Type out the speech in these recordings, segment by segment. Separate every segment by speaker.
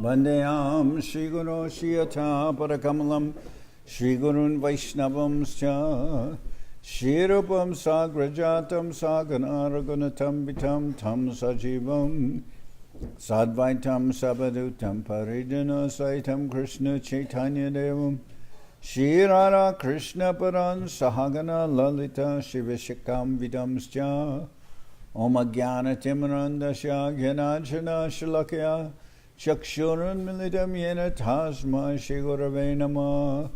Speaker 1: Vandeyam Shri Guru Shiyata Parakamalam Shri Gurun Vaishnavamscha Shri Rupam Sagrajatam Saganaragunatam Vitam Tam Sajivam Sadvaitam Sabadutam Paridana Saitam Krishna Chaitanya Devam Shri Radha Krishna Paran Sahagana Lalita Shivashikam Vidamscha Om Ajnana Timarandasya Gyanajana Shalakya Chakshurun Militam Yena Tasma Shri Gurave Namah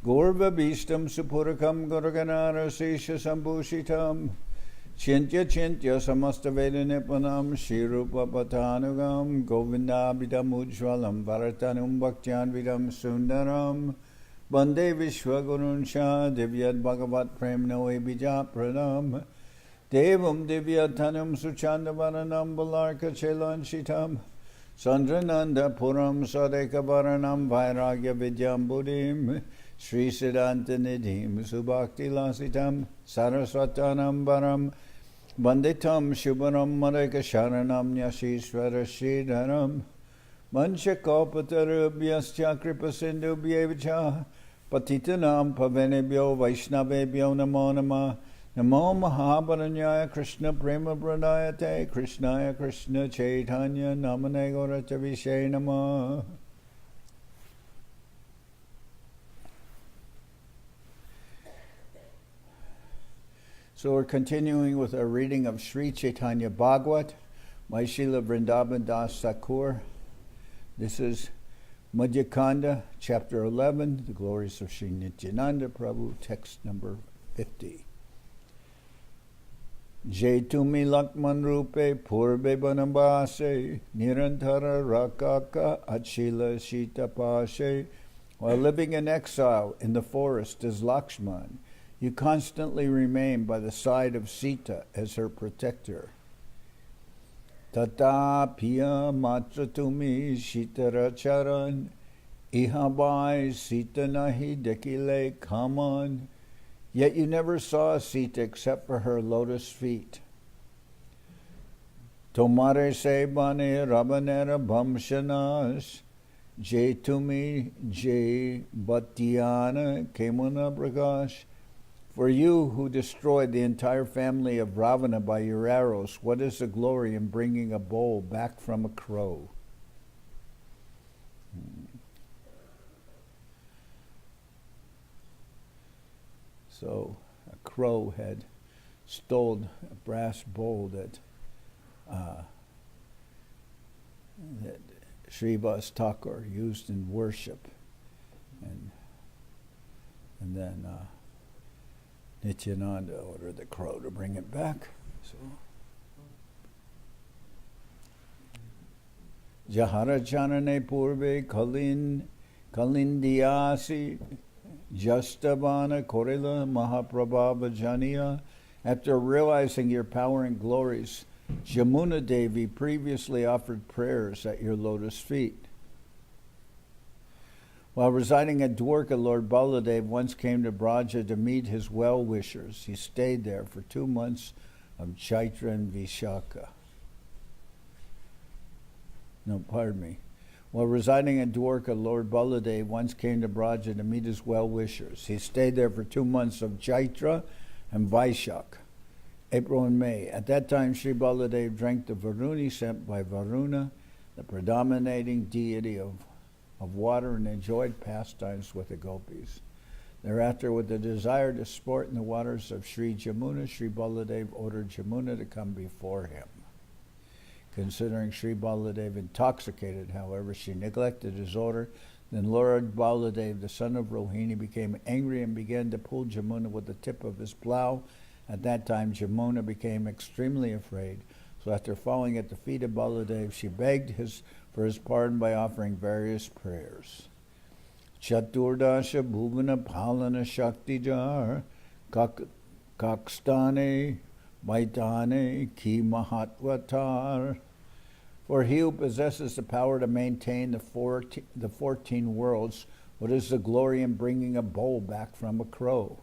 Speaker 1: Gorva Bhistam Supurakam Guraganara Sesha Sambhushitam Chintya Chintya Samasta Veda Nipanam Shri Rupa Patanugam Govindabhidam Ujwalam Bharatanum Bhaktyan Vidam Sundaram Bande Vishwagurun Shah Divyad Bhagavat Prem Noe Bija Pranam Devam Divyatanam Suchandavaranam Balarka Chelan Shitam Sandrananda Puram Sadeka Varanam Vairagya Vidyam Buddhim Sri Siddhanta Nidhim Subhakti Lasitam Saraswatanam Varam Banditam Shubharam Mareka Sharanam Nyashishvara Sridharam Manchakopatarubhyascha Kripasindubhyevacha Patitanam Pavenebhyo Vaishnavebhyo Namo Namah Namo Mahabaranyaya Krishna Prema Pradayate Krishnaya Krishna Chaitanya Namane Gauratavishe Namah. So we're continuing with our reading of Sri Chaitanya Bhagavat, by Srila Vrindaban Das Thakur. This is Madhya-khanda, chapter 11, the Glories of Sri Nityananda Prabhu, text number 50. Je tumi lakman rupe purbe banambase nirantara rakaka achila shitapashe. While living in exile in the forest as Lakshman, you constantly remain by the side of Sita as her protector. Tata piya matra tumi shitaracharan ihabai Sita nahi dekile kaman. Yet you never saw Sita except for her lotus feet. Tomare se bane rabanera bhamshanas je tumi je bhatyana kemuna prakash. For you who destroyed the entire family of Ravana by your arrows, what is the glory in bringing a bowl back from a crow? So a crow had stolen a brass bowl that Sripad Thakur used in worship, and then Nityananda ordered the crow to bring it back. So Jahara Janane Purve Kalindiasi Jastabana Korila Mahaprabhava Janiya. After realizing your power and glories, Jamuna Devi previously offered prayers at your lotus feet. While residing at Dwarka, Lord Baladev once came to Braja to meet his well-wishers. He stayed there for 2 months of Chaitra and Vishaka. While residing at Dwarka, Lord Baladev once came to Braja to meet his well-wishers. He stayed there for 2 months of Chaitra and Vaishak, April and May. At that time, Sri Baladev drank the Varuni sent by Varuna, the predominating deity of water, and enjoyed pastimes with the gopis. Thereafter, with the desire to sport in the waters of Sri Jamuna, Sri Baladev ordered Jamuna to come before him. Considering Sri Baladev intoxicated, however, she neglected his order. Then Lord Baladev, the son of Rohini, became angry and began to pull Jamuna with the tip of his plow. At that time, Jamuna became extremely afraid. So after falling at the feet of Baladev, she begged for his pardon by offering various prayers. Chaturdasha Bhuvana Palana Shakti Jar Kakstane Vaitane Ki Mahatvatar. For he who possesses the power to maintain the 14 worlds, what is the glory in bringing a bowl back from a crow?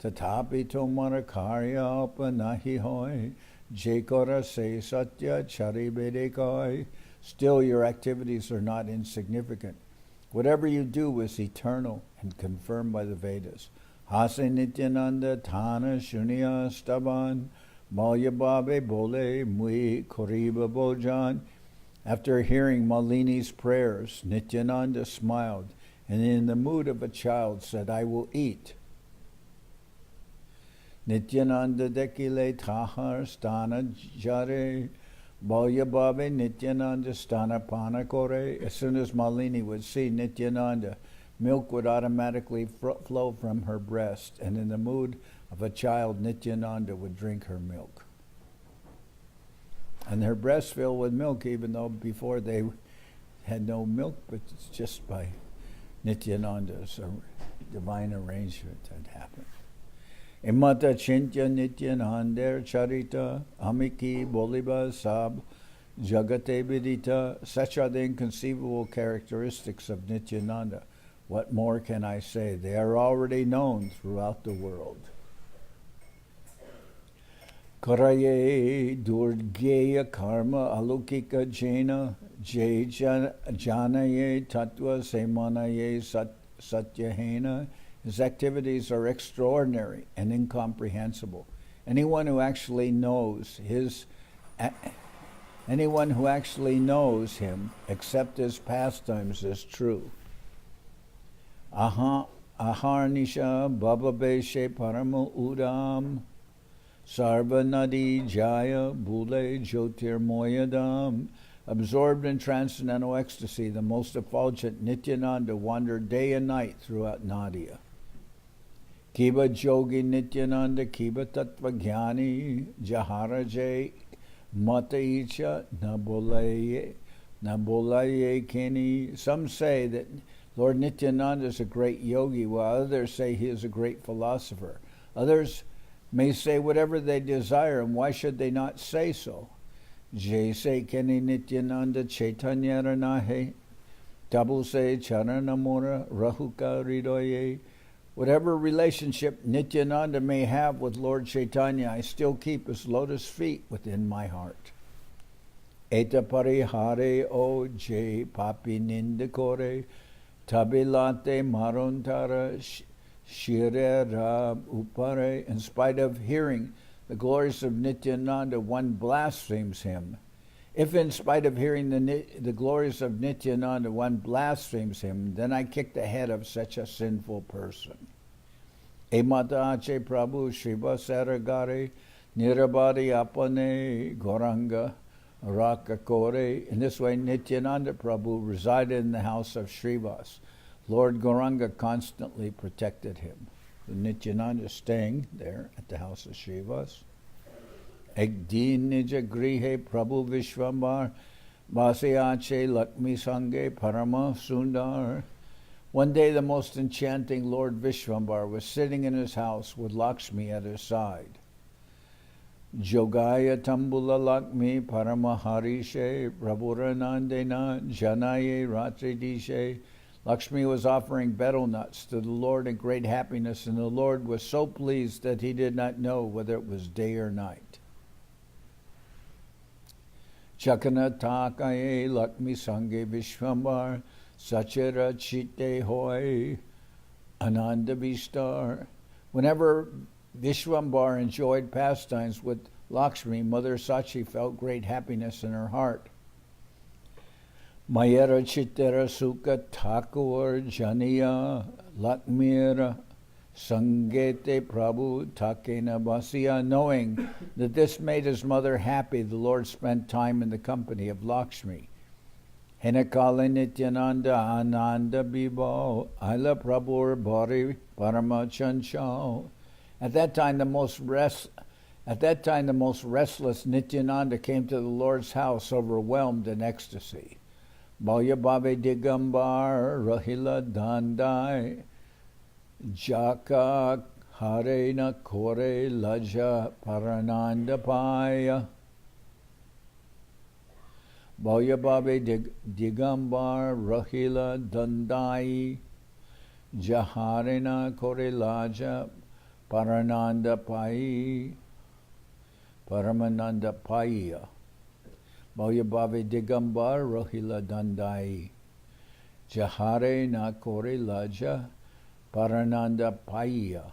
Speaker 1: Tatapi tomara karya upanahi hoy, jekora se satya chari bedekai, Still, your activities are not insignificant. Whatever you do is eternal and confirmed by the Vedas. Hase Nityananda Thana Shunya Stavan Malya Babe Bole Mui Koriba Bojan. After hearing Malini's prayers, Nityananda smiled and in the mood of a child said, I will eat. Nityananda Dekile Tahar Stana Jare Balya Babe Nityananda Stana Pana Kore. As soon as Malini would see Nityananda, milk would automatically flow from her breast, and in the mood of a child, Nityananda would drink her milk. And her breast filled with milk, even though before they had no milk, but it's just by Nityananda's divine arrangement that happened. Imata Chintya Nityananda Charita Amiki Boliba Sab Jagate Vidita. Such are the inconceivable characteristics of Nityananda. What more can I say? They are already known throughout the world. Karaye Durgeya Karma Alukika Jena Jay Janaye Tattva Semanaye Satyahena. His activities are extraordinary and incomprehensible. Anyone who actually knows him, except his pastimes, is true. Aharnisha Bababeshe Paramo Udam Sarva Nadi Jaya Bule Jyotir Moyadam. Absorbed in transcendental ecstasy, the most effulgent Nityananda wandered day and night throughout Nadia. Kiba Jogi Nityananda Kiba Tattva Jnani Jaharaje Mataicha Nabolaye Keni. Some say that Lord Nityananda is a great yogi, while others say he is a great philosopher. Others may say whatever they desire, and why should they not say so? Jaise Keni Nityananda Chaitanya Ranahe Tabuse Charanamora Rahuka Ridoye. Whatever relationship Nityananda may have with Lord Chaitanya, I still keep his lotus feet within my heart. Eta parihare o jay papi nindakore tabilate marontara shirera upare. In spite of hearing the glories of Nityananda, one blasphemes him. If in spite of hearing the glories of Nityananda, one blasphemes him, then I kick the head of such a sinful person. Emata ache Prabhu Shiva Saragare Nirabadi Apane Goranga Rakakore. In this way, Nityananda Prabhu resided in the house of Srivas. Lord Gauranga constantly protected him. Nityananda is staying there at the house of Srivas. Ekdin Nija Grihe Prabhu Vishwambar Vasyache Lakmi Sange Parama Sundar. One day the most enchanting Lord Vishwambar was sitting in his house with Lakshmi at his side. Jogaya Tambula Lakmi Paramaharishe Prabhuranandena Janaye Ratridishe. Lakshmi was offering betel nuts to the Lord in great happiness, and the Lord was so pleased that he did not know whether it was day or night. Chakana Takaye Lakmi Sange Vishwambar Sachera Chite Hoy Ananda Vistar. Whenever Vishwambar enjoyed pastimes with Lakshmi, Mother Sachi felt great happiness in her heart. Mayera Chitera Sukha Thakur Janiya Lakmira Sangete Prabhu Takena Basya. Knowing that this made his mother happy, the Lord spent time in the company of Lakshmi. Henakale Nityananda Ananda Bibo Ila Prabhu Bari Parama Chanchal. At that time, the most restless Nityananda came to the Lord's house, overwhelmed in ecstasy. Balya Babe Digambar Rahila Dandai Jaka Harena Kore Laja Parananda Paya. Balya Babe Digambar Rahila Dandai Jaharena Kore Laja Paramananda Paya. Bhavyabhave Digambar Rohila Dandai Jahare na Kore Laja Parananda Paya.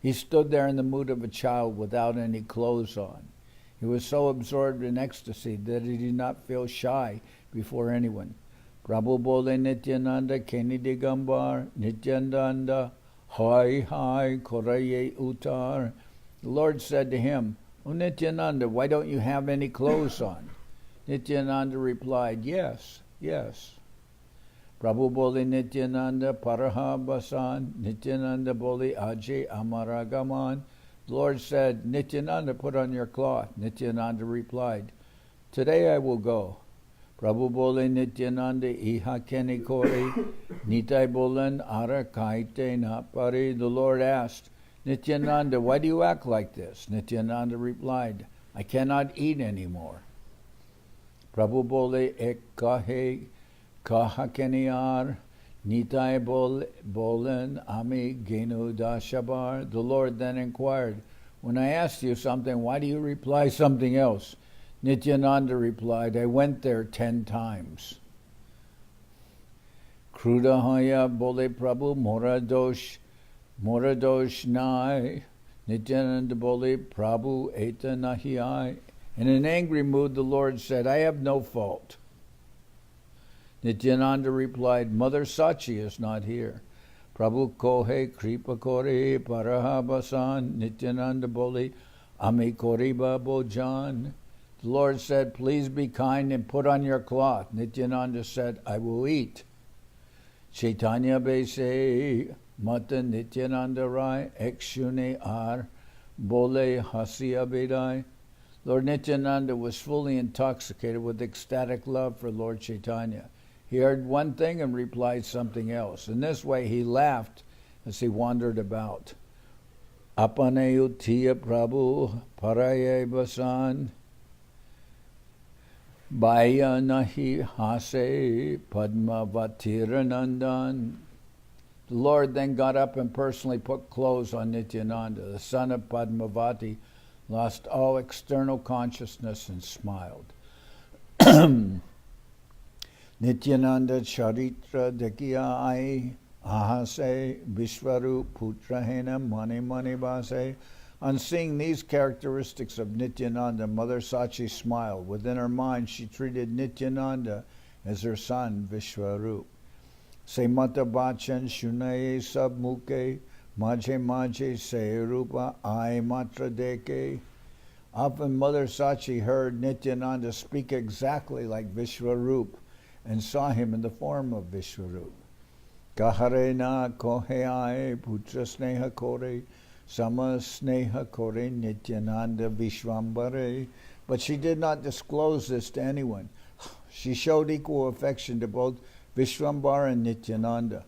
Speaker 1: He stood there in the mood of a child without any clothes on. He was so absorbed in ecstasy that he did not feel shy before anyone. Prabhu bole Nityananda Keni Digambar Nityananda Hai Hai Koraye Utar. The Lord said to him, "O Nityananda, why don't you have any clothes on?" Nityananda replied, "Yes, yes." Prabhu bole Nityananda Paraha Basan Nityananda bole Aje Amaragaman. The Lord said, "Nityananda, put on your cloth." Nityananda replied, "Today I will go." Prabhu bole Nityananda Iha Keni Kori Nitai bolen Ara Kaite Na Pari. The Lord asked, "Nityananda, why do you act like this?" Nityananda replied, "I cannot eat anymore." Prabhu bole Ek Kahe Kaha Keniar Nitai bolen Ami Genu Dashabar. The Lord then inquired, "When I asked you something, why do you reply something else?" Nityananda replied, "I went there 10 times. Krudahaya bole Prabhu Moradosh Nai. Nityananda bole Prabhu Eta Nahiai. In an angry mood, the Lord said, "I have no fault." Nityananda replied, "Mother Sachi is not here." Prabhu Kohe Kripa Kore Parahabasan. Nityananda bole Ami Koriba Bojan. The Lord said, "Please be kind and put on your cloth." Nityananda said, "I will eat." Chaitanya Bese Mata Nityananda Rai Ekshune Ar Bole Hasiya Bedai. Lord Nityananda was fully intoxicated with ecstatic love for Lord Chaitanya. He heard one thing and replied something else. In this way he laughed as he wandered about. Apane Utiya Prabhu Paraye Basan Baya Nahi Hase Padmavatiranandan. The Lord then got up and personally put clothes on Nityananda. The son of Padmavati lost all external consciousness and smiled. Nityananda Charitra Dekhiya Ai Ahase Vishwaru Putrahena Mani Mani Base. On seeing these characteristics of Nityananda, Mother Sachi smiled. Within her mind, she treated Nityananda as her son, Vishwarup. Se mata bachan shunaye sab muke, maje maje se rupa ai matra deke. Often Mother Sachi heard Nityananda speak exactly like Vishwarup and saw him in the form of Vishwarup. Kahare na kohe ai putra sneha kore, sama sneha kore Nityananda Vishwambare. But she did not disclose this to anyone. She showed equal affection to both Vishwambara and Nityananda.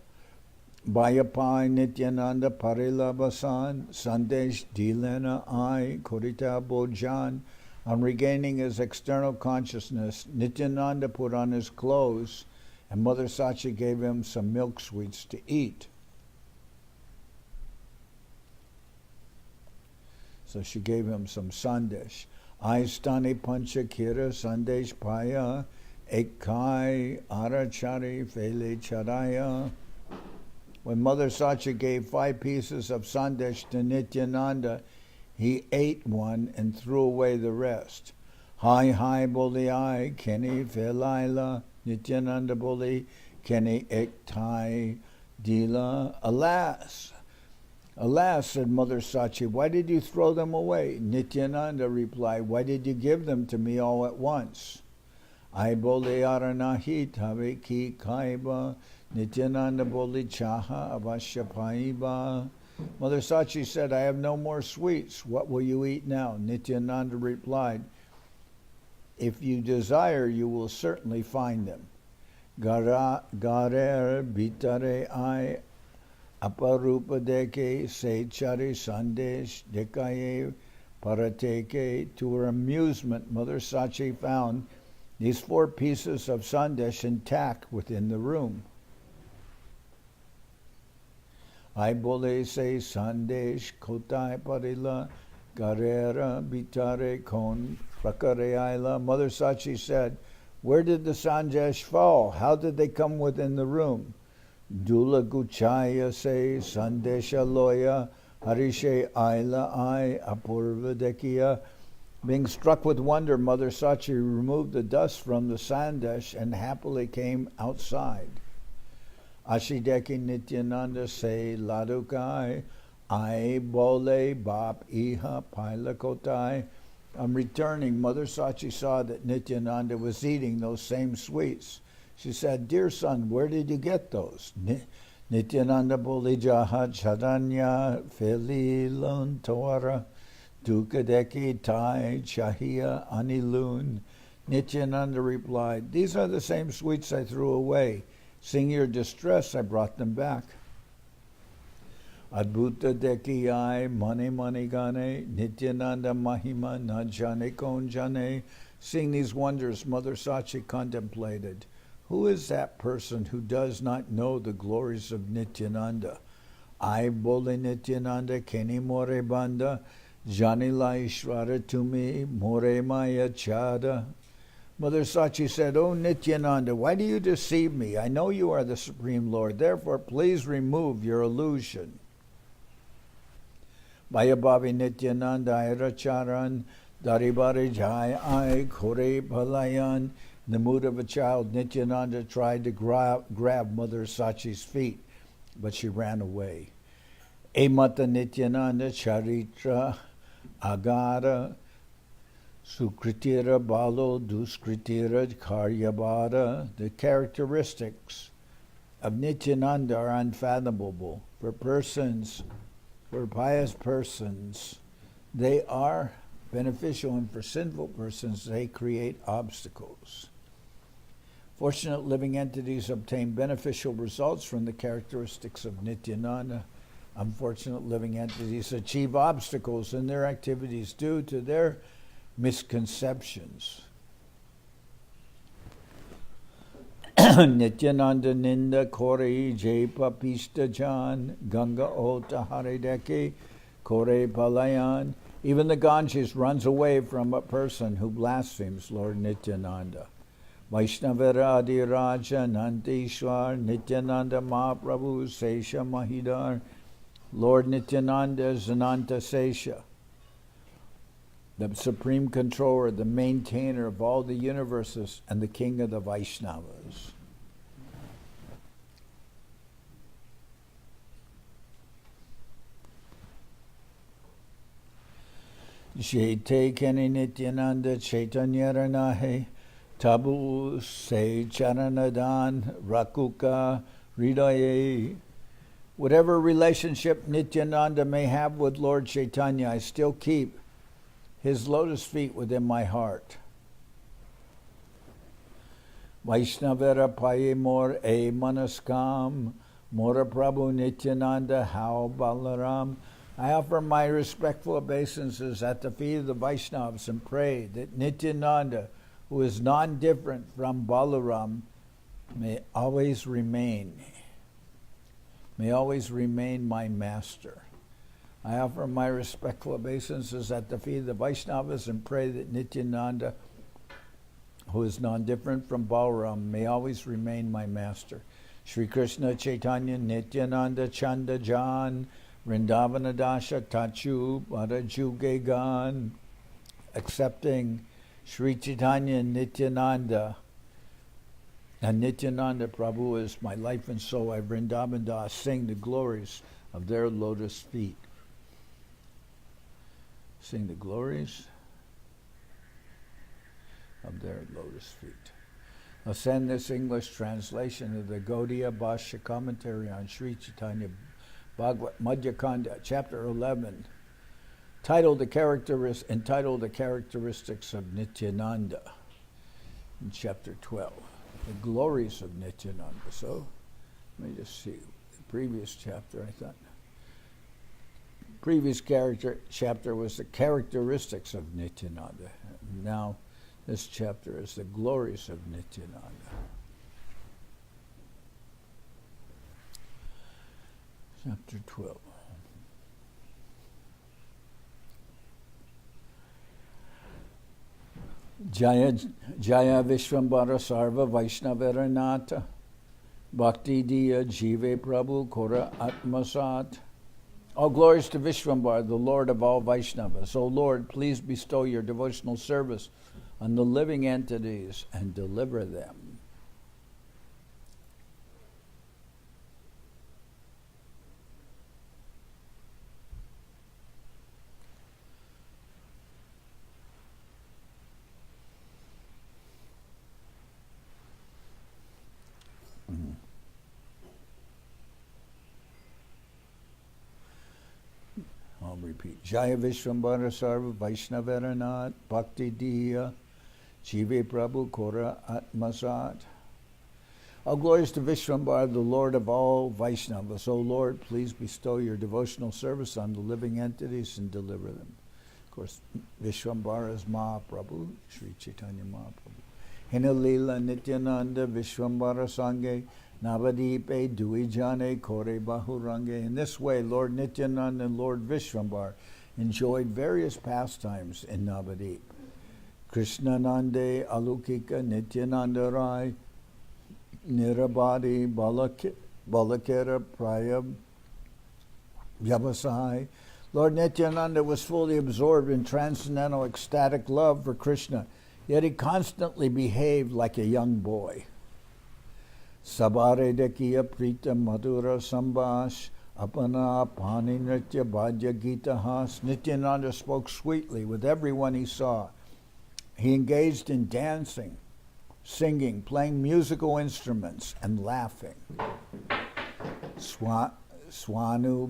Speaker 1: Bayapai Nityananda Parilabasan Sandesh Dilena Ai Korita Bojan. On regaining his external consciousness, Nityananda put on his clothes and Mother Sachi gave him some milk sweets to eat. So she gave him some sandesh. Aistani Panchakira Sandesh Paya Ekai Arachari Fele Charaya. When Mother Sachi gave 5 pieces of sandesh to Nityananda, he ate one and threw away the rest. Hai hai boli ai keni felaila Nityananda boli keni ektai dila. Alas, alas, said Mother Sachi, why did you throw them away? Nityananda replied, why did you give them to me all at once? Ai boli aranahi tabe ki kaiba Nityananda boli chaha avashyapaiba. Mother Sachi said, I have no more sweets. What will you eat now? Nityananda replied, if you desire, you will certainly find them. Garer bitare ai aparupa deke se chari sandesh dekaye parateke. To her amusement, Mother Sachi found these 4 pieces of sandesh intact within the room. I bole se sandesh kotai parila Garera bitare kon prakare aila. Mother Sachi said, where did the sandesh fall? How did they come within the room? Dula guchaya se sandesha loya harishe aila I apurva dekiya. Being struck with wonder, Mother Sachi removed the dust from the sandesh and happily came outside. Ashideki Nityananda se ladukai I bole bap iha pailakotai. On returning, Mother Sachi saw that Nityananda was eating those same sweets. She said, dear son, where did you get those? Nityananda bole jaha Chaitanya felilon toara dukadeki tai chahia anilun. Nityananda replied, these are the same sweets I threw away. Seeing your distress, I brought them back. Adbhuta deki ai mani gane Nityananda mahima na jane kon jane. Seeing these wonders, Mother Sachi contemplated, who is that person who does not know the glories of Nityananda? I bole Nityananda keni more banda janila ishvara tumi more maya chada. Mother Sachi said, O Nityananda, why do you deceive me? I know you are the Supreme Lord. Therefore, please remove your illusion. Mayabhavi Nityananda Iracharan Daribari Jai I Kore Palayan. In the mood of a child, Nityananda tried to grab Mother Sachi's feet, but she ran away. Emata Nityananda Charitra Agara Sukritira Balo Duskritira Karyabara. The characteristics of Nityananda are unfathomable. For pious persons, they are beneficial, and for sinful persons, they create obstacles. Fortunate living entities obtain beneficial results from the characteristics of Nityananda. Unfortunate living entities achieve obstacles in their activities due to their misconceptions. Nityananda Ninda Kore Jai Papista Jan Ganga Ota Harideki Kore Palayan. Even the Ganges runs away from a person who blasphemes Lord Nityananda. Vaishnavara Adi Raja Nandishwar Nityananda Mahaprabhu Sesha Mahidar. Lord Nityananda is Ananta Sesha, the supreme controller, the maintainer of all the universes, and the king of the Vaishnavas. Jete Keni Nityananda Chaitanya Ranahe Tabu Se Charanadan Rakuka Ridaye. Whatever relationship Nityananda may have with Lord Chaitanya, I still keep his lotus feet within my heart. Vaishnavara paye mor e manaskam, mora Prabhu Nityananda how Balaram. I offer my respectful obeisances at the feet of the Vaishnavas and pray that Nityananda, who is non-different from Balaram, may always remain my master. I offer my respectful obeisances at the feet of the Vaishnavas and pray that Nityananda, who is non-different from Balaram, may always remain my master. Shri Krishna Chaitanya Nityananda Chanda Jan Vrindavan Dasha Tachu Bharajuge Gan. Accepting Shri Chaitanya and Nityananda Prabhu is my life and soul. I Vrindavan Das sing the glories of their lotus feet. Sing the glories of their lotus feet. I'll send this English translation of the Gaudiya Bhashya commentary on Sri Chaitanya Bhagawat, Madhya-khanda, chapter 11, entitled The Characteristics of Nityananda, in chapter 12, the glories of Nityananda. So, let me just see, the previous chapter, I thought. Previous chapter was the characteristics of Nityananda. Now, this chapter is the glories of Nityananda. Chapter 12. Jaya Jaya Vishwambara Sarva Vaishnaveranata Bhakti Diya Jive Prabhu Kora Atmasat. All glories to Vishwambara, the Lord of all Vaishnavas. O Lord, please bestow your devotional service on the living entities and deliver them. I'll repeat. Jaya Vishwambara Sarva Vaishnaveranat Bhakti Diya Jive Prabhu Kora Atmasat. All glories to Vishwambara, the Lord of all Vaishnavas. O Lord, please bestow your devotional service on the living entities and deliver them. Of course, Vishwambara is Mahaprabhu, Sri Chaitanya Mahaprabhu. Hinalila Nityananda Vishwambara Sange Navadipe Duijane Kore Bahurange. In this way, Lord Nityananda and Lord Vishwambar enjoyed various pastimes in Navadip. Krishnanande Alukika Nityananda Rai Nirabadi Balakera Prayam Yavasai. Lord Nityananda was fully absorbed in transcendental ecstatic love for Krishna, yet he constantly behaved like a young boy. Sabare Dekiya Prita Madhura Sambash Apana Pani Nritya Bhajya Gita Has. Nityananda spoke sweetly with everyone he saw. He engaged in dancing, singing, playing musical instruments, and laughing. Swanu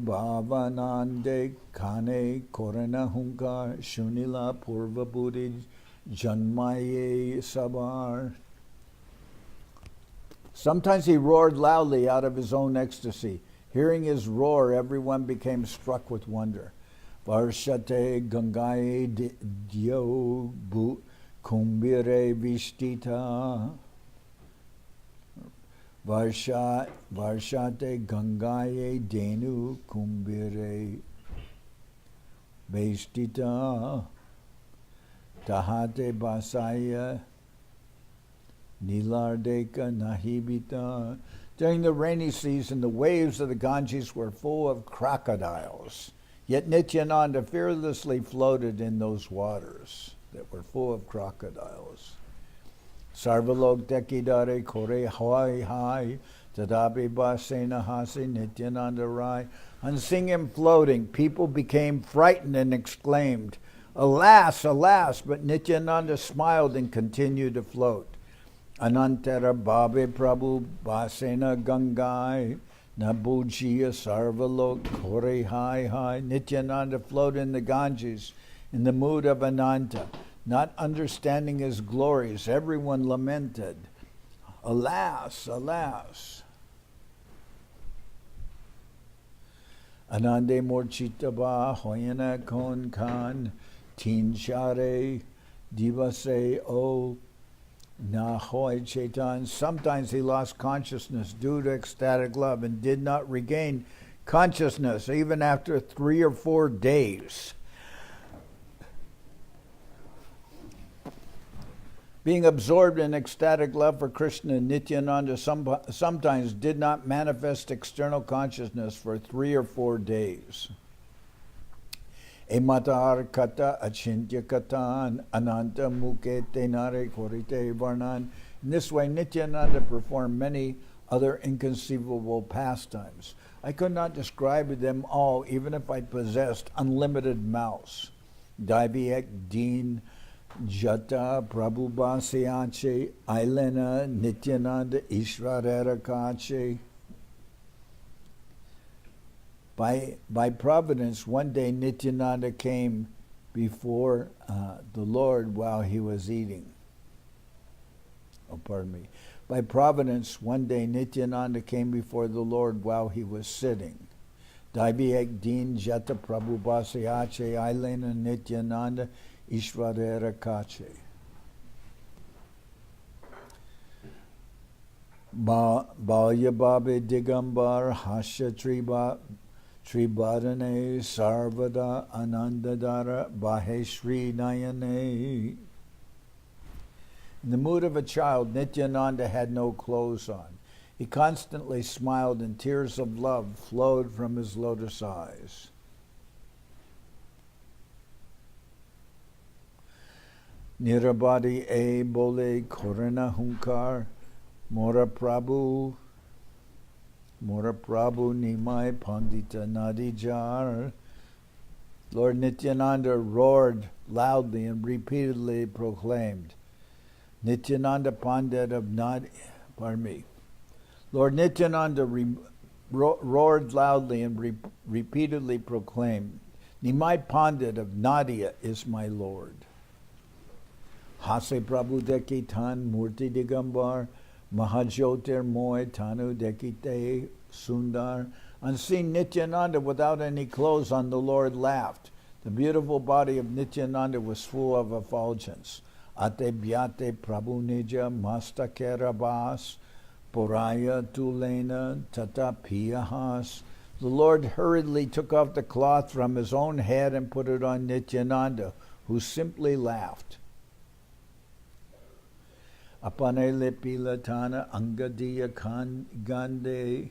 Speaker 1: Bhavanande Kane Korana Hunkar Shunila Purva Buddhi Janmaye Sabar. Sometimes he roared loudly out of his own ecstasy. Hearing his roar, everyone became struck with wonder. Varshate Gangaye Dio Kumbire Vishtita. Varshate Gangaye Denu Kumbire Vishtita. Tahate Basaya Nilardeka Nahibita. During the rainy season, the waves of the Ganges were full of crocodiles. Yet Nityananda fearlessly floated in those waters that were full of crocodiles. Sarvalok Dekidare Kore Hai Hai Tadabi Basena Hasi Nityananda Rai. On seeing him floating, people became frightened and exclaimed, "Alas, alas!" But Nityananda smiled and continued to float. Anantara Bhabe Prabhu Basena Gangai Nabujiya Sarvalok Kore Hai Hai. Nityananda floated in the Ganges in the mood of Ananta. Not understanding his glories, everyone lamented, "Alas, alas." Anande Morchitaba Hoyana Kon Khan Tinshare Divase O Nahoy Chaitanya. Sometimes he lost consciousness due to ecstatic love and did not regain consciousness even after 3 or 4 days. Being absorbed in ecstatic love for Krishna, Nityananda sometimes did not manifest external consciousness for 3 or 4 days. Ematar kata achintya katan ananta muke tenare korite varnan. In this way, Nityananda performed many other inconceivable pastimes. I could not describe them all, even if I possessed unlimited mouths. Daiviek Deen Jata Prabhu Basiache Ailena Nityananda Ishvarera Kache. By providence, one day Nityananda came before the Lord while he was eating. By providence, one day Nityananda came before the Lord while he was sitting. Daiviek Deen Jata Prabhu Basiache Ailena Nityananda Ishvarera Kache. Balya Babe Digambar Hasha Tribadane Sarvada Anandadara Baheshri Nayane. In the mood of a child, Nityananda had no clothes on. He constantly smiled and tears of love flowed from his lotus eyes. Nirabadi e bole korana hunkar, Mora Prabhu nimai pandita nadijar. Lord Nityananda roared loudly and repeatedly proclaimed. Nityananda Pandit of Lord Nityananda roared loudly and repeatedly proclaimed, Nimai Pandit of Nadia is my Lord. Hase Prabhu Dekitan Murti Digambar, Mahajyotir Moy Tanu Dekite Sundar. On seeing Nityananda without any clothes on, the Lord laughed. The beautiful body of Nityananda was full of effulgence. Ate Byate Prabhu Nija Mastakerabas, Poraya Tulena Tata Piyahas. The Lord hurriedly took off the cloth from his own head and put it on Nityananda, who simply laughed. Apane Lepilatana Angadiya Gande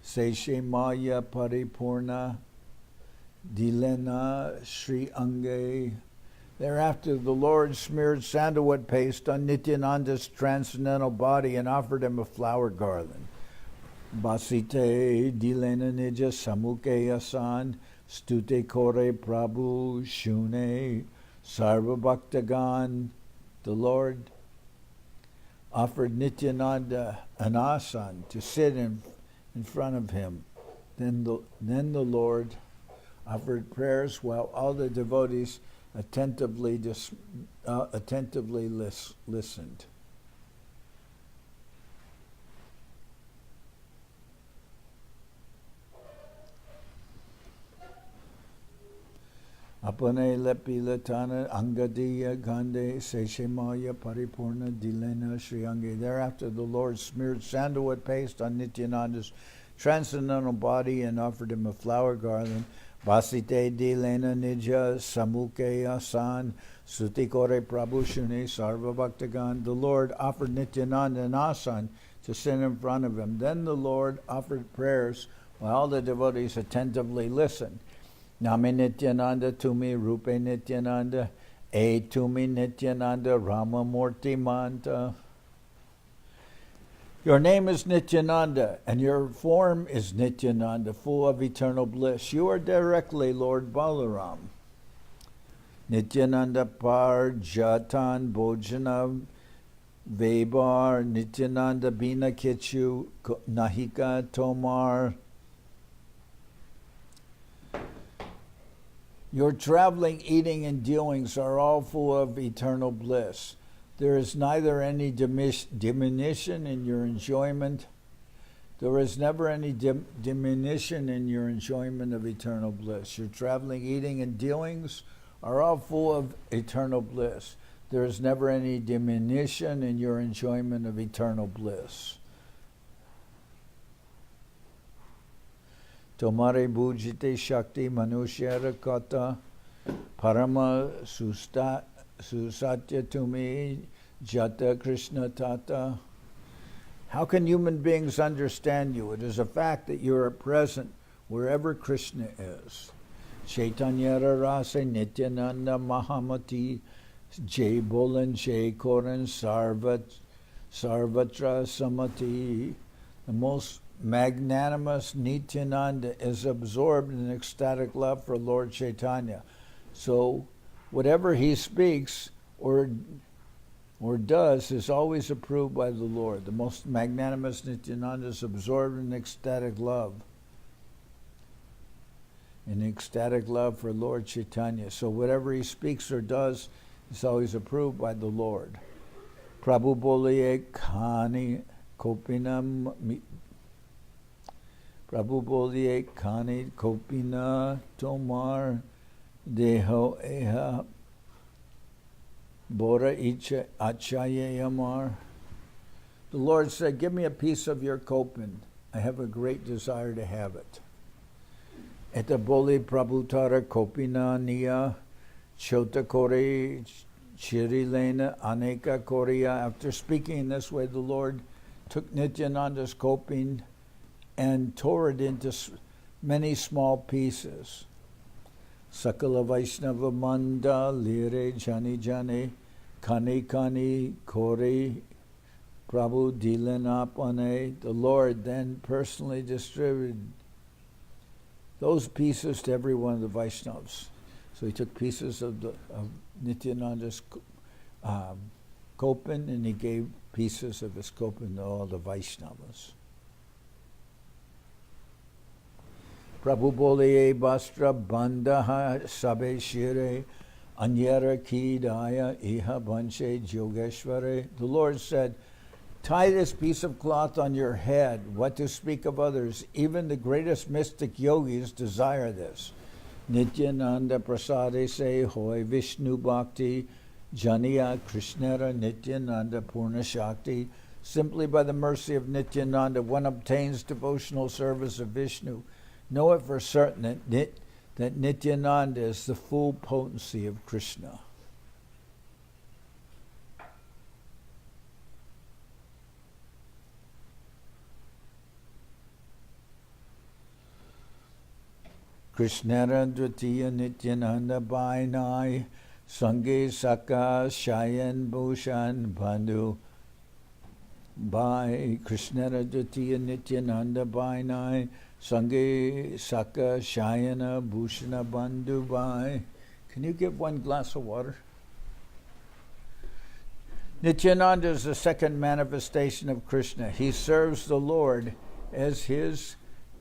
Speaker 1: Seshe Maya Paripurna Dilena Sri Ange. Thereafter the Lord smeared sandalwood paste on Nityananda's transcendental body and offered him a flower garland. Basite Dilena Nija Samuke Asan Stute Kore Prabhu Shune Sarva Bhaktagan. The Lord offered Nityananda an asan to sit in front of him. Then the Lord offered prayers while all the devotees attentively listened. Apane lepi latana angadiya gande seshemaya paripurna dilena shriyange. Thereafter the Lord smeared sandalwood paste on Nityananda's transcendental body and offered him a flower garland. Vasite dilena nija samuke asan sutikore prabhushune sarva bhaktagan. The Lord offered Nityananda an asan to sit in front of him. Then the Lord offered prayers while all the devotees attentively listened. Name Nityananda Tumi Rupe Nityananda E Tumi Nityananda Rama Murti Manta. Your name is Nityananda and your form is Nityananda, full of eternal bliss. You are directly Lord Balaram. Nityananda Par Jatan Bojana Vebar Nityananda Bina Kichu Nahika Tomar. Your traveling, eating, and doings are all full of eternal bliss. There is neither any diminution in your enjoyment. There is never any diminution in your enjoyment of eternal bliss. Your traveling, eating, and dealings are all full of eternal bliss. There is never any diminution in your enjoyment of eternal bliss. Tomare bhujite shakti manushyara kata parama susatya tumi jata krishna tata. How can human beings understand you? It is a fact that you are present wherever Krishna is. Chaitanya rasa Nityananda Mahamati Jai Bolan Jai Koran Sarvatra Samati. The most magnanimous Nityananda is absorbed in ecstatic love for Lord Chaitanya. So whatever he speaks or does is always approved by the Lord. The most magnanimous Nityananda is absorbed in ecstatic love. In ecstatic love for Lord Chaitanya. So whatever he speaks or does is always approved by the Lord. Prabhu boliye khani kopinam Prabhu boliye khani kopina tomar deho eha bora icha achaye amar. The Lord said, give me a piece of your kopin. I have a great desire to have it. Eta boli prabhutara kopina niya chota kore Chirilena Aneka Korea. After speaking in this way, the Lord took Nityananda's coping and tore it into many small pieces. Sakala Vaishnava Manda Lire Jani Jani Kani Kani Kori Prabhu Dilanapane. The Lord then personally distributed those pieces to every one of the Vaishnavas. So he took pieces of Nityananda's kopin and he gave pieces of his kopin to all the Vaishnavas. Prabhu Boliye Bastra Bandaha Sabe Shire Anyara Ki Daya Iha Banche Jogeshware. The Lord said, tie this piece of cloth on your head. What to speak of others? Even the greatest mystic yogis desire this. Nityananda Prasade Se Hoy Vishnu Bhakti Janiya Krishnara Nityananda Purna Shakti. Simply by the mercy of Nityananda, one obtains devotional service of Vishnu. Know it for certain that Nityananda is the full potency of Krishna. Krishnara Dvitiya Nityananda Bainai Sange Saka Shayan Bhushan Bandhu Bai Krishnara Dvitiya Nityananda Bainai Sange Saka Shayana Bhushana Bandhu Bai. Can you give one glass of water? Nityananda is the second manifestation of Krishna. He serves the Lord as his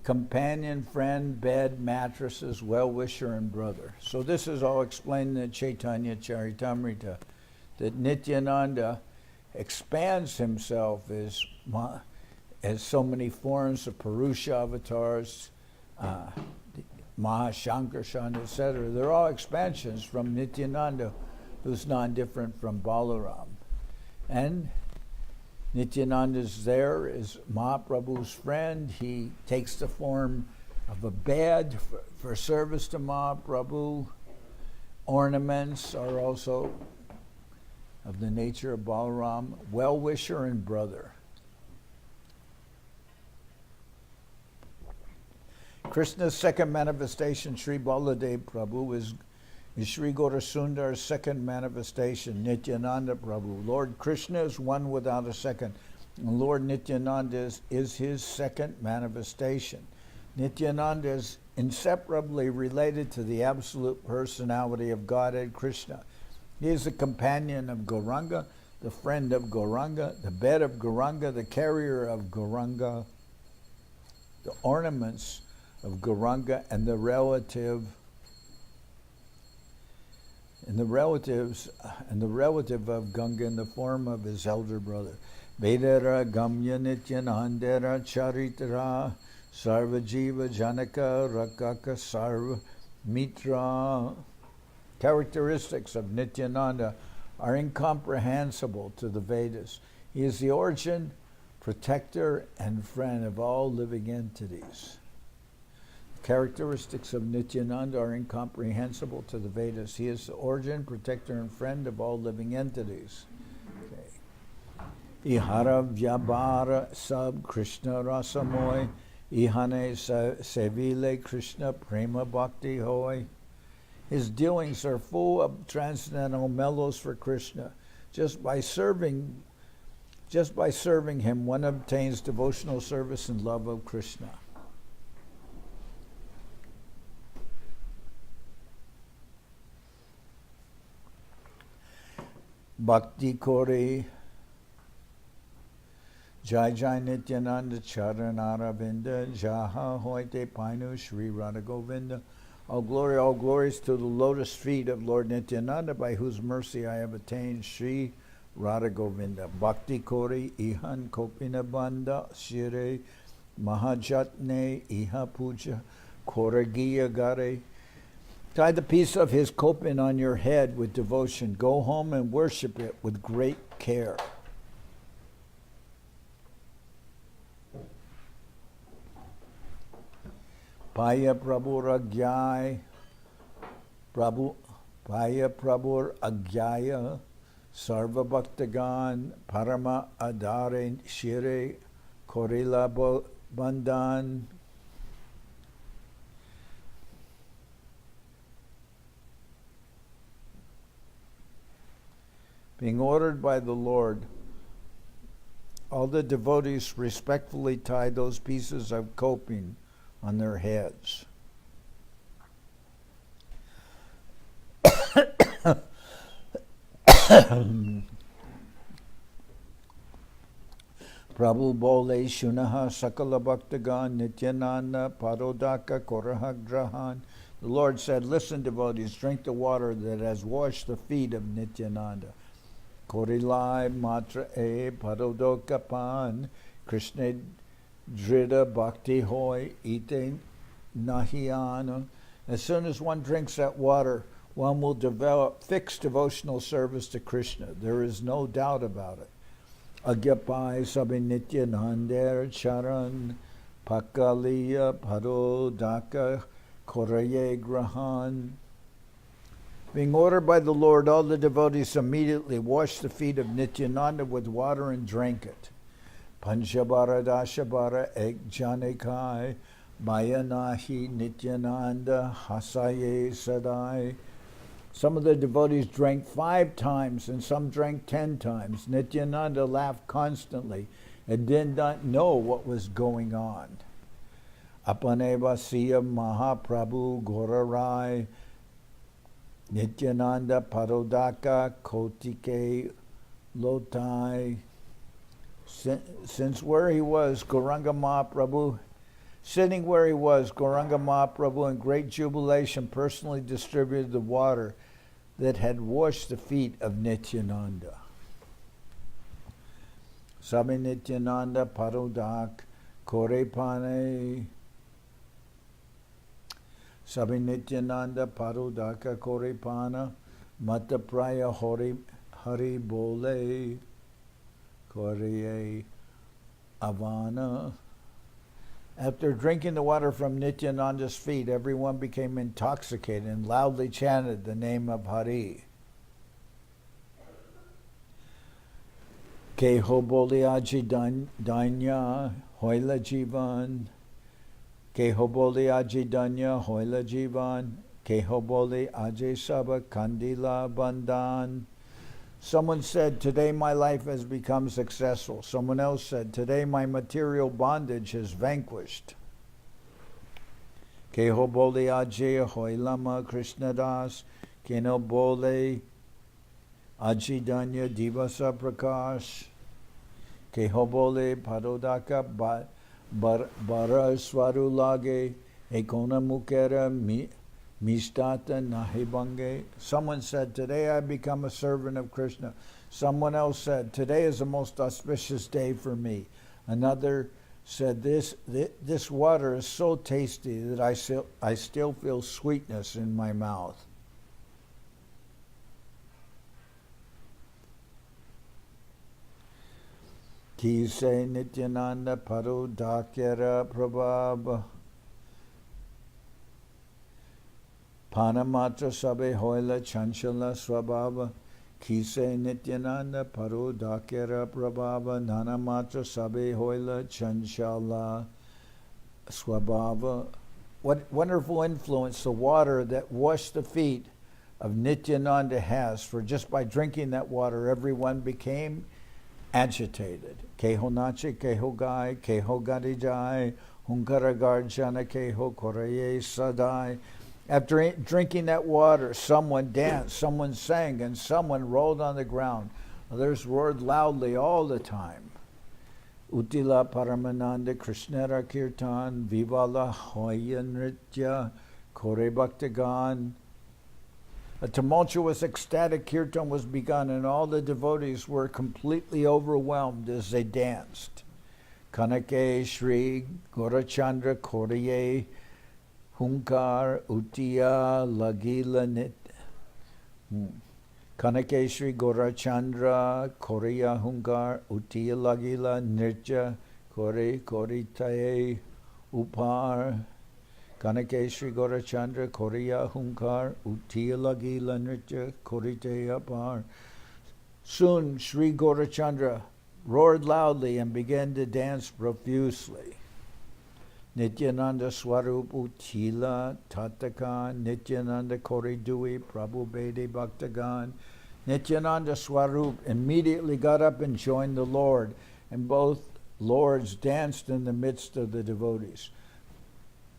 Speaker 1: companion, friend, bed, mattresses, well-wisher, and brother. So this is all explained in the Chaitanya Charitamrita, that Nityananda expands himself as so many forms of Purusha avatars, Mahashankarshan, etc. They're all expansions from Nityananda, who's non-different from Balaram. And Nityananda's there is Mahaprabhu's friend. He takes the form of a bed for service to Mahaprabhu. Ornaments are also of the nature of Balaram, well-wisher and brother. Krishna's second manifestation, Sri Baladev Prabhu, is Sri Gaurasundar's second manifestation, Nityananda Prabhu. Lord Krishna is one without a second. And Lord Nityananda is his second manifestation. Nityananda is inseparably related to the absolute personality of Godhead Krishna. He is the companion of Gauranga, the friend of Gauranga, the bed of Gauranga, the carrier of Gauranga, the ornaments of Gauranga, and the relative of Ganga in the form of his elder brother. Vedara Gamya Nityanandera Charitra Sarva Jiva Janaka Rakaka Sarva Mitra. Characteristics of Nityananda are incomprehensible to the Vedas. He is the origin, protector, and friend of all living entities. Characteristics of Nityananda are incomprehensible to the Vedas. He is the origin, protector, and friend of all living entities. Ihara Vyabhara Sab Krishna Rasamoy Ihane Sevile Krishna Prema Bhakti Hoy. His dealings are full of transcendental mellows for Krishna. Just by serving him, one obtains devotional service and love of Krishna. Bhakti Kori Jai Jai Nityananda Charanaravinda Jaha Hoite Painu Shri Radha Govinda. All glories to the lotus feet of Lord Nityananda, by whose mercy I have attained Shri Radha Govinda. Bhakti Kori Ihan Kopina Banda Shire Mahajatne Iha Puja Koragiya Gare. Tie the piece of his kopin on your head with devotion. Go home and worship it with great care. Paya Prabhur Agyaya Prabhu Paya Prabhur Agyaya Sarva Bhaktagan Parama Adare Shire Korila Bandhan. Being ordered by the Lord, all the devotees respectfully tied those pieces of coping on their heads. Prabhu bole shunaha sakala bhaktagan nityananda parodaka koraha grahan. The Lord said, listen, devotees, drink the water that has washed the feet of Nityananda. Korilai matra e parodoka pan Krishna drida bhakti hoy ite nahiana. As soon as one drinks that water, one will develop fixed devotional service to Krishna. There is no doubt about it. Agyapai sabi Nityananda charan pakaliya parodaka koraye grahan. Being ordered by the Lord, all the devotees immediately washed the feet of Nityananda with water and drank it. Panchabara dashabara ek janekai mayanahi Nityananda hasaye sadai. Some of the devotees drank 5 times and some drank 10 times. Nityananda laughed constantly and did not know what was going on. Apaneva siya Mahaprabhu Gorarai Nityananda Parodaka Kotike Lotai. Since where he was, Gauranga Mahaprabhu, sitting where he was, Gauranga Mahaprabhu in great jubilation personally distributed the water that had washed the feet of Nityananda. Sabi Nityananda Parodak Korepane. Sabi Nityananda Parodaka Korepana Matapraya Hari Bole Koreye Avana. After drinking the water from Nityananda's feet, everyone became intoxicated and loudly chanted the name of Hari. Keho Bole Aji Danya Hoila Jivan. Keho Bole Aji Danya Hoila Jivan. Keho Bole Aji Saba Kandila Bandhan. Someone said, today my life has become successful. Someone else said, today my material bondage is vanquished. Keho Bole Aji Hoilama Krishnadas. Keno Bole Aji Danya Divasa Prakash. Keho Bole Parodaka Bara Swarulage Ekona Mukera Mistata Nahibange. Someone said, today I become a servant of Krishna. Someone else said, today is the most auspicious day for me. Another said, this water is so tasty that I still feel sweetness in my mouth. Kise Nityananda Paro Dakyara Prabhava Panamatra Sabe Hoila Chanchala Swabhava. Kise Nityananda Paro Dakyara Prabhava Nanamatra Sabe Hoila Chanchala Swabhava. What wonderful influence the water that washed the feet of Nityananda has, for just by drinking that water everyone became agitated. Keho Nachi, Keho Gai, Keho Gadijai, Hunkara Garjana, Keho Koraye Sadai. After drinking that water, someone danced, someone sang, and someone rolled on the ground. Others roared loudly all the time. Utila Paramananda Krishnara Kirtan, Vivala Hoya Nritya, Kore Bhaktagan. A tumultuous, ecstatic kirtan was begun, and all the devotees were completely overwhelmed as they danced. Kanake Shri Gorachandra Koraye Hunkar Utiya Lagila Nit. Kanake Shri Gorachandra Korea Hunkar Utiya Lagila Nirja Kore Koritaye Upar. Kanakeshri Gorachandra Korea Hunkar Utiya Lagila Nritya Korite Apar. Soon Sri Gaurachandra roared loudly and began to dance profusely. Nityananda Swarup Utila Tatakan, Nityananda Koridui, Prabhu Bede Bhaktagan. Nityananda Swarup immediately got up and joined the Lord, and both lords danced in the midst of the devotees.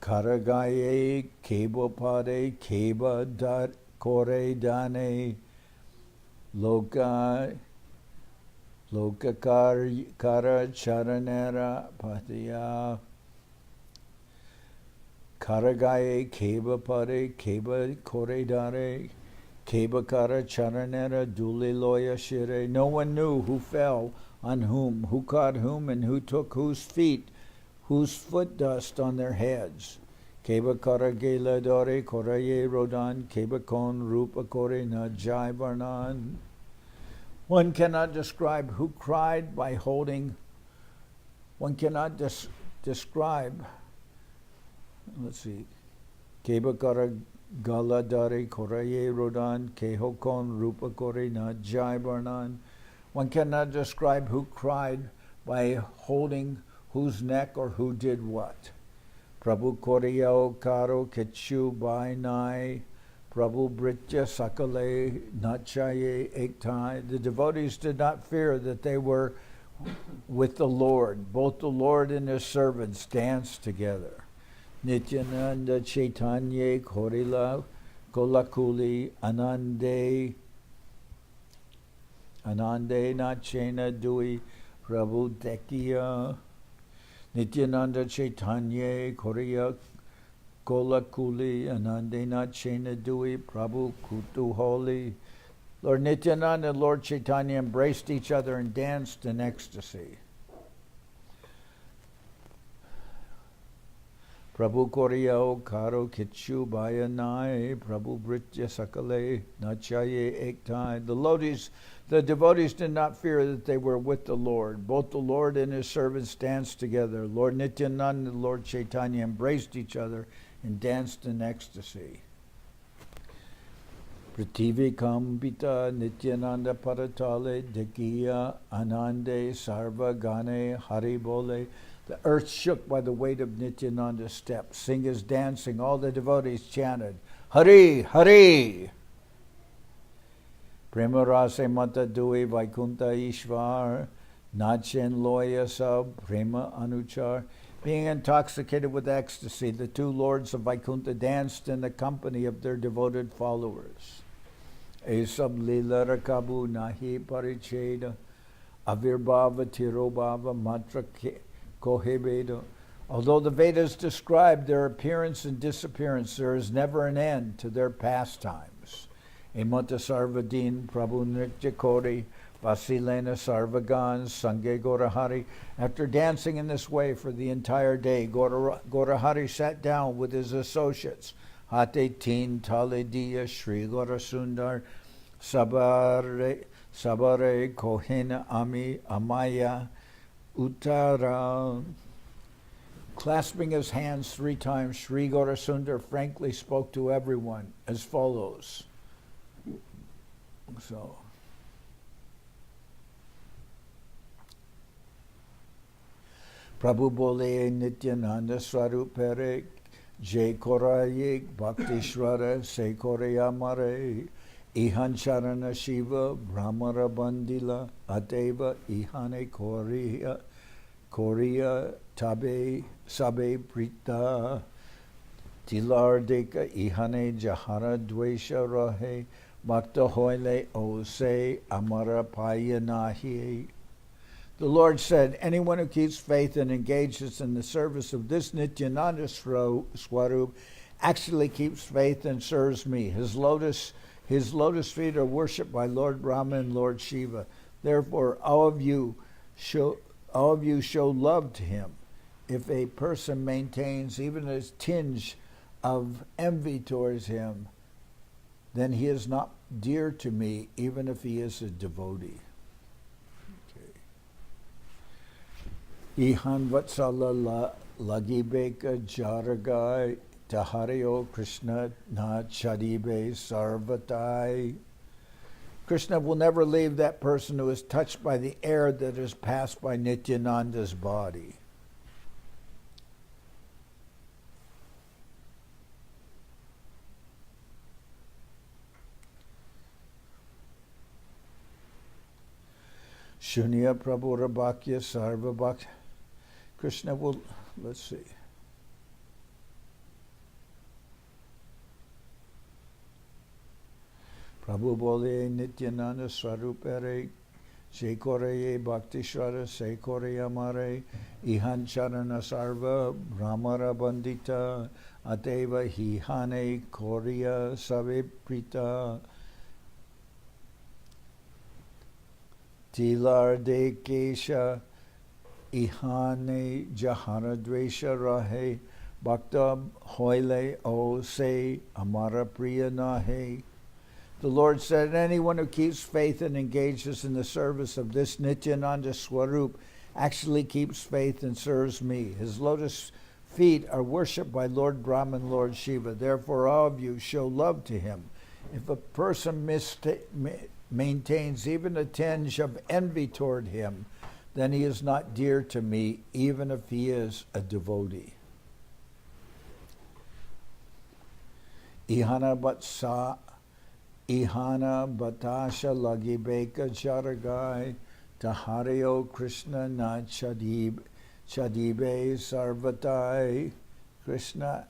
Speaker 1: Karagaye, Keba Pade, Keba Dat Kore Dane, Loka Kara Charanera Patiya. Karagaye, Keba Pade, Keba Kore Dare, Keba Kara Charanera, Duli Loya Shire. No one knew who fell on whom, who caught whom, and who took whose feet, whose foot dust on their heads. Keba Kara Gela Dore, Koraye Rodan, Keba Kon Rupa Kore Na Jai Varnan. One cannot describe who cried by holding, one cannot describe, let's see, Keba Kara Gala Dare, Koraye Rodan, Keho Kon Rupa Kore Na Jai Varnan. One cannot describe who cried by holding whose neck or who did what. Prabhu Koriyao Karo Ketchu Bai Nai, Prabhu Britya Sakale Nachaye Ektai. The devotees did not fear that they were with the Lord. Both the Lord and his servants danced together. Nityananda Chaitanya Korila Kolakuli Anande Nachena Dui Prabhu Dekiya. Nityananda Chaitanya Koriya Kolakuli Anande Nachena Dui Prabhu Kutuholi. Lord Nityananda and Lord Chaitanya embraced each other and danced in ecstasy. Prabhu Koriyao Karo Kitchu Bayanai, Prabhu Britya Sakale Nachaye Ektai. The devotees did not fear that they were with the Lord. Both the Lord and his servants danced together. Lord Nityananda and Lord Chaitanya embraced each other and danced in ecstasy. Prithvi Kambita Nityananda Paratale Dekiya Anande Sarva Gane Haribole. The earth shook by the weight of Nityananda's steps. Singers dancing, all the devotees chanted, Hari, Hari! Prema Rase Mata Dui Vaikunta Ishvar, Nachen Loya Sab, Prema Anuchar. Being intoxicated with ecstasy, the two lords of Vaikunta danced in the company of their devoted followers. Esab Lila Rakabu Nahi Paricheda, Avirbhava Tirobhava Matra Kohebeda. Although the Vedas describe their appearance and disappearance, there is never an end to their pastimes. Emata Sarvadin Prabhu Nritya Kori Vasilena Sarvagan Sange Gorahari. After dancing in this way for the entire day, Gorahari sat down with his associates. Hate Teen Talediya Sri Gorasundar Sabare Kohena Ami Amaya Uttara. Clasping his hands 3 times, Sri Gaurasundar frankly spoke to everyone as follows. So, Prabhu Bole Nityananda Swarupere Jai Korayik Bhakti Shwara Se Koraya Mare Ihan Charana Shiva Brahmara Bandila Ateva Ihane Korea Tabe Sabe Prita Tilardeka Ihane Jahara Dvesha Rahe Bhakta Hoile Ose Amara Payanahi. The Lord said, anyone who keeps faith and engages in the service of this Nityananda Swarup actually keeps faith and serves me. His lotus feet are worshipped by Lord Brahma and Lord Shiva. Therefore, all of you show love to him. If a person maintains even a tinge of envy towards him, then he is not dear to me, even if he is a devotee. Ihan Vatsala Lagibeka Jaragai Tahario Krishna Na Chadibe Sarvatai Krishna will never leave that person who is touched by the air that is passed by Nityananda's body. Shunya Prabhu Rabhakya Sarva Bhakti. Krishna will, let's see. Prabhu bole Nityananda Swarupere, Shekoreye Bhakti Shara, Sekore Amare, Ihan Charana Sarva, Brahmara Bandita, Ateva Hihane Korea Save Prita, Tilar De Kesha, Ihane Jahara Dvesha Rahe, Bhakta Hoile O Se, Amara Priya Nahe. The Lord said, anyone who keeps faith and engages in the service of this Nityananda Swarup actually keeps faith and serves me. His lotus feet are worshipped by Lord Brahma and Lord Shiva. Therefore, all of you show love to him. If a person maintains even a tinge of envy toward him, then he is not dear to me, even if he is a devotee. Ihana Batasha Lagibeka Charagai Tahareo Krishna Na Chadibe Sarvatai Krishna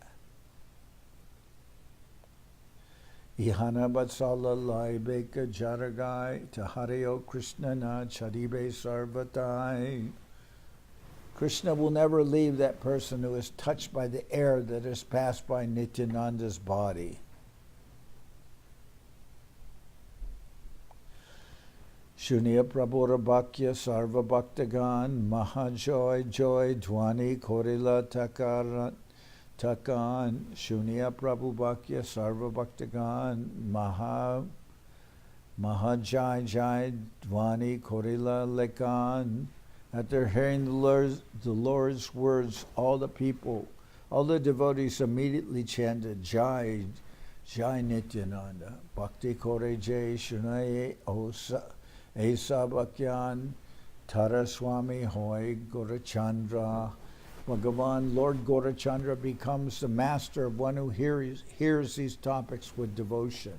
Speaker 1: Ihana Batsala Laibeka Charagai Tahareo Krishna Na Chadibe Sarvatai. Krishna will never leave that person who is touched by the air that is passed by Nityananda's body. Shunya Prabhu Bhakya Sarva Bhaktagan Mahajoy Joy Dhwani Korila Takan Shunya Prabhu Bhakya Sarva Bhaktagan Mahajai Jai Dhwani Korila Lekan. After hearing the Lord's words, all the people, all the devotees immediately chanted Jai Jai Nityananda Bhakti Kore Jai Shunaye Osa Esa Bhakyan Taraswami Hoy Gorachandra. Bhagavan, Lord Gorachandra, becomes the master of one who hears these topics with devotion.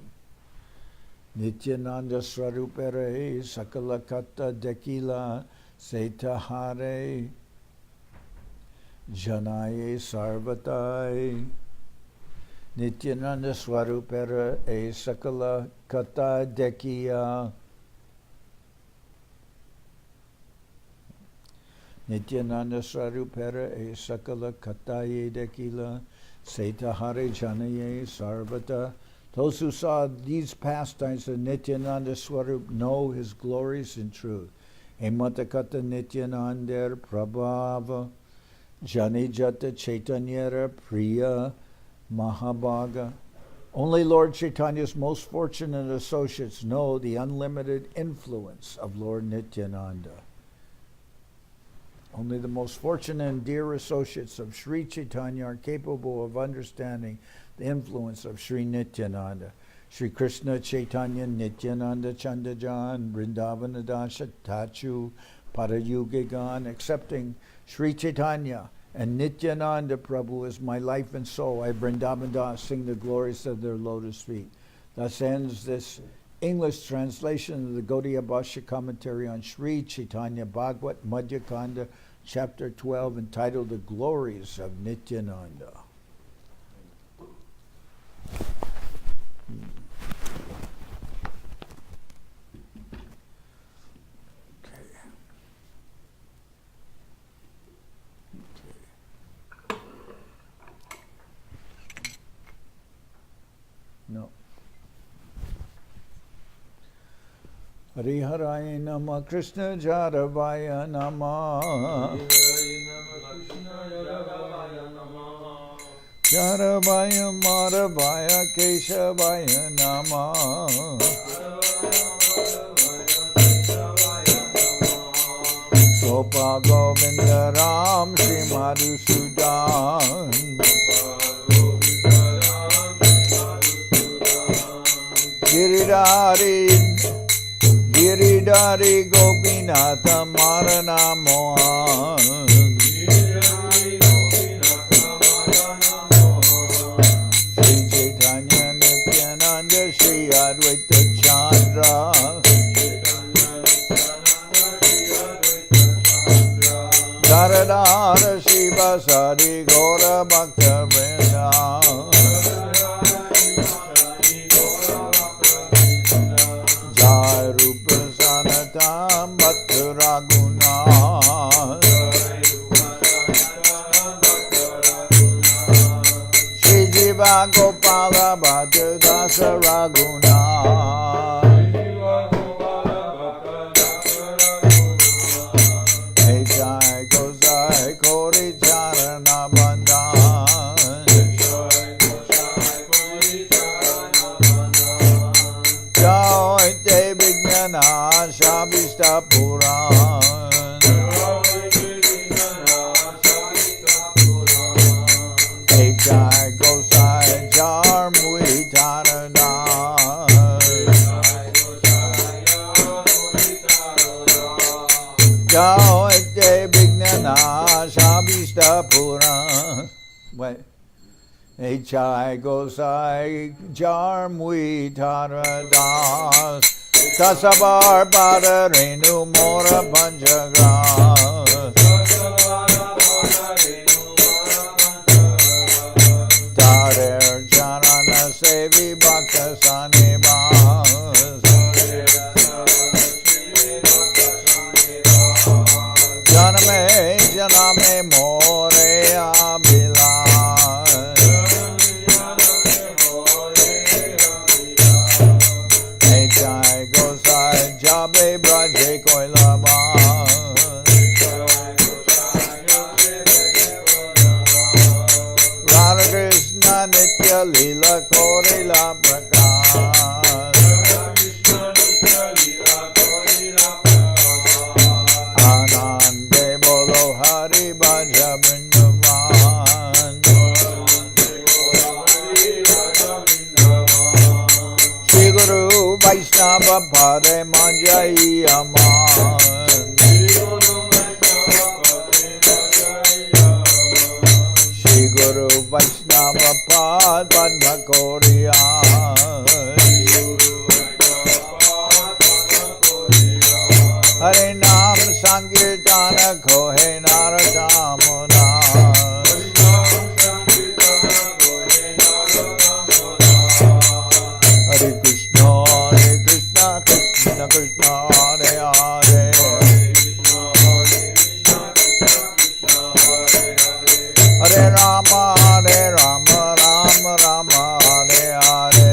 Speaker 1: Nityananda Swarupere Sakalakata Dekila Setahare Janaye Sarvatai. Nityananda Swarupere Sakala Kata Dekiya. Nityananda Swarupera e Sakala Kataye Dekila Setahare Janaye Sarvata. Those who saw these pastimes of Nityananda Swarup know his glories in truth. Ematakata Nityananda Prabhava Jani Jata Chaitanyara Priya Mahabhaga. Only Lord Chaitanya's most fortunate associates know the unlimited influence of Lord Nityananda. Only the most fortunate and dear associates of Sri Chaitanya are capable of understanding the influence of Sri Nityananda. Sri Krishna Chaitanya Nityananda Chandajan Vrindaban Adasha Tachu Parayugigan. Accepting Sri Chaitanya and Nityananda Prabhu as my life and soul, I Vrindaban Das sing the glories of their lotus feet. Thus ends this English translation of the Gaudiya Bhashya commentary on Sri Chaitanya Bhagawat Madhya-khanda, chapter 12, entitled The Glories of Nityananda. No. Hariharaya Nama Krishna Jaravaya Nama Jaravaya Maravaya Keshavaya Nama Gopa Govinda Ram Shri Madhusudan Giridhari Giridhari Gopinatha Marana Mohan Sri Chaitanya Nityananda Sri Advaita Chandra Dharadhara Shiva Sadi Gaura Bhakta Vrinda Jai Rupa Sanatam Bhattara Guna Shri Jiva Gopala Bhatta Dasa Raguna Hey Jai Gozai Kori Charana Bandhan Jai Te Vijnana Shabishta Puran Hey Jai Gozai Jar Mui Taradan Jai Te Vijnana Shabishta Puran Wait. Hey Chai Gosai Jar Mui Taradas Kasabar Pada Renu Mora Panchagras Tarer Janana Sevi Bhakta Sanibas Janame Janame More Abhilas Hey Jai Gosai Jabe Braje Koilaban Radha Krishna Nitya Lila Korila Prakash Anande Bolo Hari Bhaja Vrindaban Shri Guru Vaishnava Pade Manjai Aman Shri Guru Vaishnava Pad Padma Koriyan Hare Nam Sankirtana Kohe Naratamuna Hare Krishna Krishna Krishna Hare Hare Hare Rama Rama Rama Hare Hare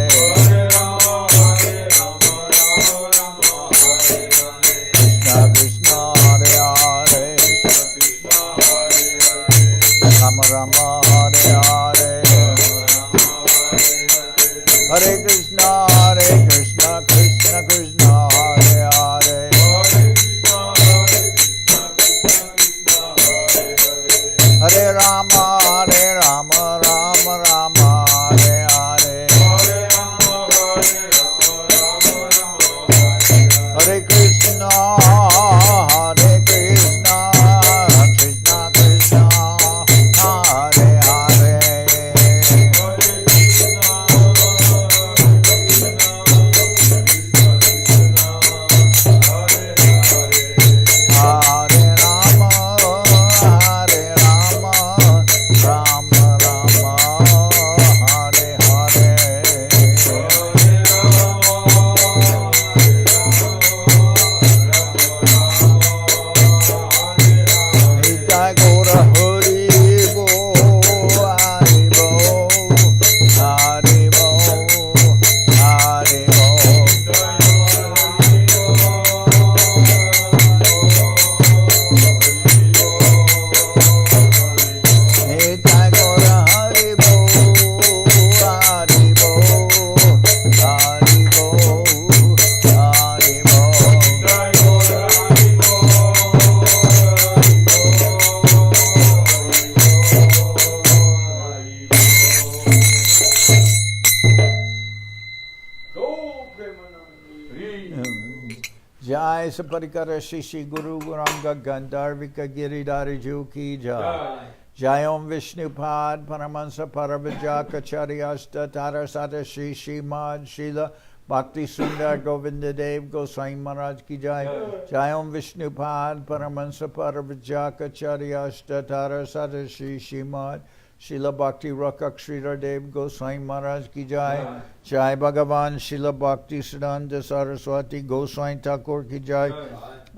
Speaker 1: Jai Saparikara Shishi Guru Guranga Gandharvika Giridhari Ju Ki Jai. Jai Om Vishnupad Paramahansa Paravajakacharya Tarasata Shishi Mad Srila Bhakti Sundar Govinda Dev Goswami Maharaj Ki Jai. Jai Om Vishnupad Paramahansa Paravajakacharya Tarasata Shishi Mad Srila Bhakti Rakak Sridhar Dev Goswami Maharaj Ki Jai. Jai Bhagavan Srila Bhakti Siddhanta Saraswati Goswami Thakur Ki Jai.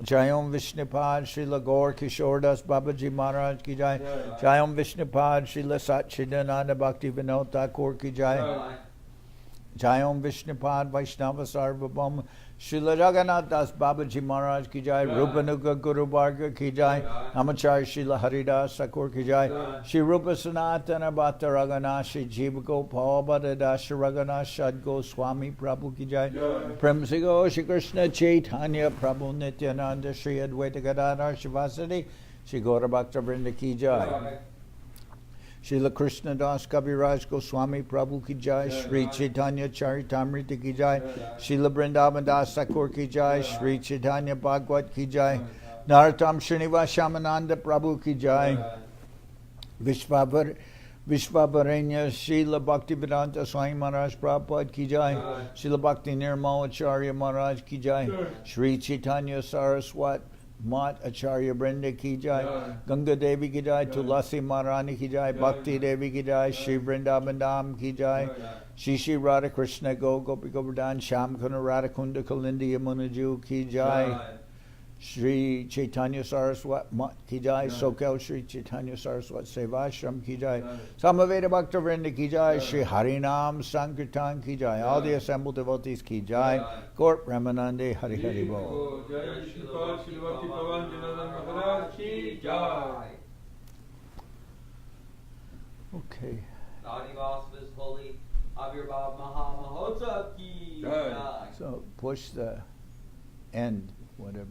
Speaker 1: Jai Om Vishnupad Srila Gaur Kishordas Babaji Maharaj Ki Jai. Jai Om Vishnupad Srila Satchidananda Bhakti Vinod Thakur Ki Jai. Jai Om Vishnupad Vaishnava Sarvabhauma Srila Jagannath Das Babaji Maharaj Ki Jai. Rupanuga Guru Bharga Ki Jai. Namacharya Srila Haridas Thakur Ki Jai. Shri Rupa Sanatana Bhatta Raghunath Shri Jiva Gopal Bhatta Dasha Raghunath Shad Goswami Prabhu Ki Jai. Prem Se Go Shri Krishna Chaitanya Prabhu Nityananda Shri Advaita Gadadhar Shivasati Shri Gaura Bhakta Vrinda Ki Jai. Srila Krishna Das Kaviraj Goswami Prabhu Ki Jai. Shri Chaitanya Charitamrita Ki Jai. Srila Vrindaban Das Thakur Ki Jai. Shri Chaitanya Bhagavat Ki Jai. Narottam Srinivas Shamananda Prabhu Ki Jai. Vishvavaranya Srila Bhaktivedanta Swami Maharaj Prabhupada Ki Jai. Srila Bhakti Nirmalacharya Maharaj Ki Jai. Shri Chaitanya Saraswat Mat Acharya Brinda Ki Jai. Ganga Devi Ki Jai. Tulasi Maharani Ki Jai. Bhakti Devi Ki Jai. Shri Vrindaban Dham Ki Jai. Shri Shri Radha Krishna Gopi Govardhan Sham Kuna Radha Kunda Kalindi Yamuna Ju Ki Jai. Shri Chaitanya Saraswat Mat Ki Jai. Soquel Shri Chaitanya Saraswat Seva Ashram Ki Jai. Samaveda Bhakta Vrinda Ki Jai. Shri Harinam Sankirtan Ki Jai. All the assembled devotees Ki Jai. Corp Ramanande Hari Hari Bol.
Speaker 2: Jai Sripad Srila Pavan Janardan Maharaj Ki Jai.
Speaker 1: Okay.
Speaker 3: Adivasva's holy Avirbhav Maha Mahotsav Ki Jai.
Speaker 1: So push the end, whatever.